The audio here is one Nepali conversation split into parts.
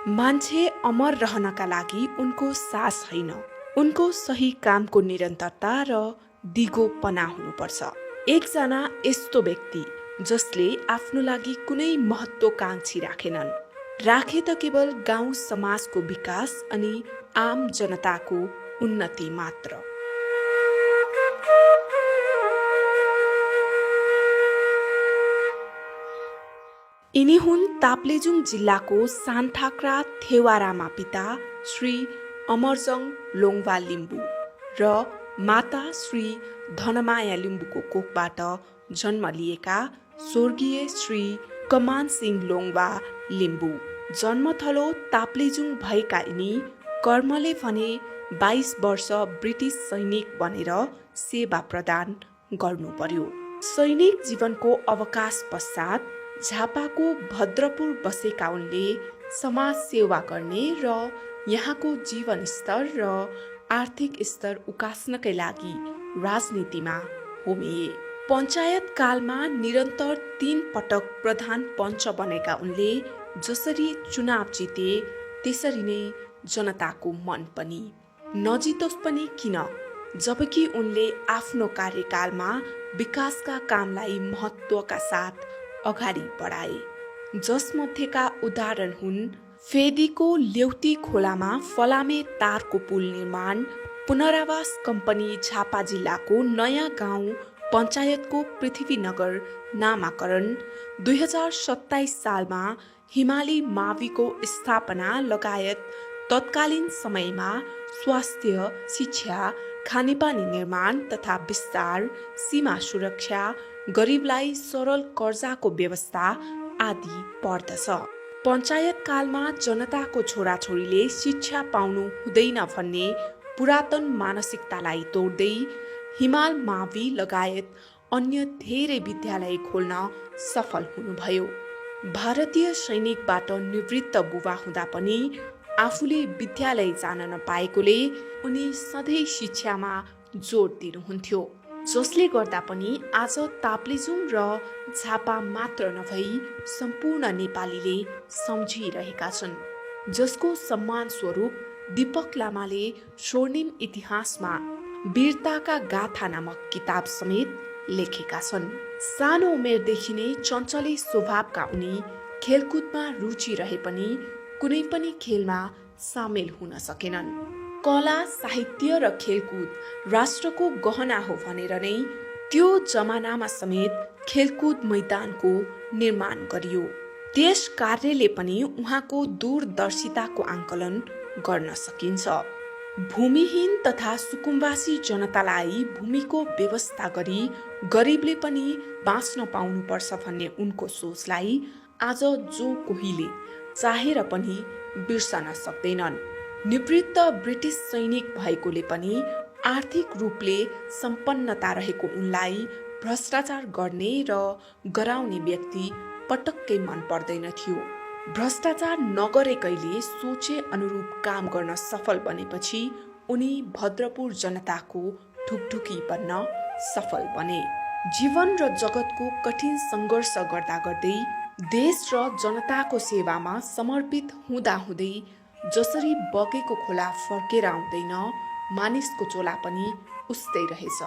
मान्छे अमर रहनका लागि उनको सास होइन, उनको सही कामको निरन्तरता र दिगोपना हुनुपर्छ। एकजना यस्तो व्यक्ति जसले आफ्नो लागि कुनै महत्त्वाकांक्षी राखेनन्, राखे त केवल गाउँ समाजको विकास अनि आम जनताको उन्नति मात्र। यिनी हुन् ताप्लेजुङ जिल्लाको सानठाक्रा थेवारामा पिता श्री अमरजङ लोङवा लिम्बू र माता श्री धनमाया लिम्बूको कोखबाट जन्म लिएका स्वर्गीय श्री कमान सिंह लोङवा लिम्बू। जन्मथलो ताप्लेजुङ भएका यिनी कर्मले भने 22 वर्ष ब्रिटिस सैनिक बनेर सेवा प्रदान गर्नु पर्यो। सैनिक जीवनको अवकाश पश्चात झापाको भद्रपुर बसेका उनले समाज सेवा गर्ने र यहाँको जीवन स्तर र आर्थिक स्तर उकास्नकै लागि राजनीतिमा होमिए। पञ्चायत कालमा निरन्तर 3 पटक प्रधान पञ्च बनेका उनले जसरी चुनाव जिते त्यसरी नै जनताको मन पनि नजितोस् पनि किन, जबकि उनले आफ्नो कार्यकालमा विकासका कामलाई महत्त्वका साथ अगाडि बढाए। जसमध्येका उदाहरण हुन् फेदीको ल्यौती खोलामा फलामे तारको पुल निर्माण, पुनरावास कम्पनी झापा जिल्लाको नयाँ गाउँ पञ्चायतको पृथ्वीनगर नामाकरण, 2027 सालमा हिमाली माविको स्थापना लगायत तत्कालीन समयमा स्वास्थ्य, शिक्षा, खानेपानी निर्माण तथा विस्तार, सीमा सुरक्षा, गरिबलाई सरल कर्जाको व्यवस्था आदि पर्दछ। पञ्चायत कालमा जनताको छोराछोरीले शिक्षा पाउनु हुँदैन भन्ने पुरातन मानसिकतालाई तोड्दै हिमाल मावि लगायत अन्य धेरै विद्यालय खोल्न सफल हुनुभयो। भारतीय सैनिकबाट निवृत्त बुबा हुँदा पनि आफूले विद्यालय जान नपाएकोले उनी सधैँ शिक्षामा जोड दिनुहुन्थ्यो, जसले गर्दा पनि आज ताप्लेजुङ र झापा मात्र नभई सम्पूर्ण नेपालीले सम्झिरहेका छन्। जसको सम्मान स्वरूप दीपक लामाले स्वर्णिम इतिहासमा वीरताका गाथा नामक किताब समेत लेखेका छन्। सानो उमेरदेखि नै चञ्चले स्वभावका उनी खेलकुदमा रुचि रहे पनि कुनै पनि खेलमा सामेल हुन सकेनन्। कला, साहित्य र खेलकुद राष्ट्रको गहना हो भनेर नै त्यो जमानामा समेत खेलकुद मैदानको निर्माण गरियो। त्यस कार्यले पनि उहाँको दूरदर्शिताको आङ्कलन गर्न सकिन्छ। भूमिहीन तथा सुकुम्बासी जनतालाई भूमिको व्यवस्था गरी गरिबले पनि बाँच्न पाउनुपर्छ भन्ने उनको सोचलाई आज जो कोहीले चाहेर पनि बिर्सन सक्दैनन्। निवृत्त ब्रिटिस सैनिक भएकोले पनि आर्थिक रूपले सम्पन्नता रहेको उनलाई भ्रष्टाचार गर्ने र गराउने व्यक्ति पटक्कै मन पर्दैन थियो। भ्रष्टाचार नगरेकैले सोचे अनुरूप काम गर्न सफल बनेपछि उनी भद्रपुर जनताको ढुकढुकी बन्न सफल बने। जीवन र जगतको कठिन सङ्घर्ष गर्दा गर्दै देश र जनताको सेवामा समर्पित हुँदा हुँदै जसरी बगेको खोला फर्केर आउँदैन, मानिसको चोला पनि उस्तै रहेछ।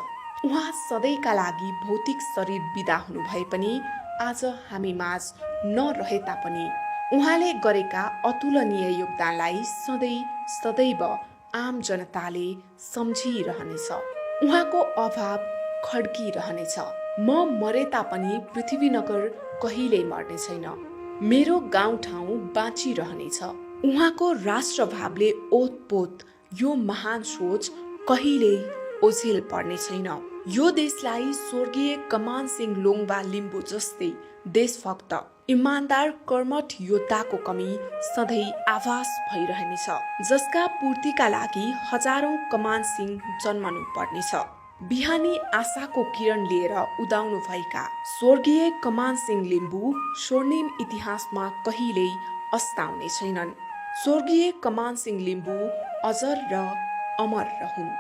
उहाँ सधैँका लागि भौतिक शरीर बिदा हुनुभए पनि आज हामी माझ नरहे तापनि उहाँले गरेका अतुलनीय योगदानलाई सधैँ सदैव आम जनताले सम्झिरहनेछ। उहाँको अभाव खड्किरहनेछ। म मरे तापनि पृथ्वीनगर कहिल्यै मर्ने छैन, मेरो गाउँठाउँ बाँचिरहनेछ। उहाँको राष्ट्रभावले ओतपोत यो महान सोच कहिल्यै ओझेल पर्ने छैन। यो देशलाई स्वर्गीय कमान सिंह लोङवा लिम्बू जस्तै देशभक्त, इमान्दार, कर्मठ योद्धाको कमी सधैँ आभास भइरहनेछ, जसका पूर्तिका लागि हजारौं कमान सिंह जन्मनु पर्नेछ। बिहानी आशाको किरण लिएर उदाउनु भएका स्वर्गीय कमान सिंह लिम्बू स्वर्णिम इतिहासमा कहिल्यै अस्ताउने छैनन्। स्वर्गीय कमान सिंह लिम्बू अजर र अमर रहून्।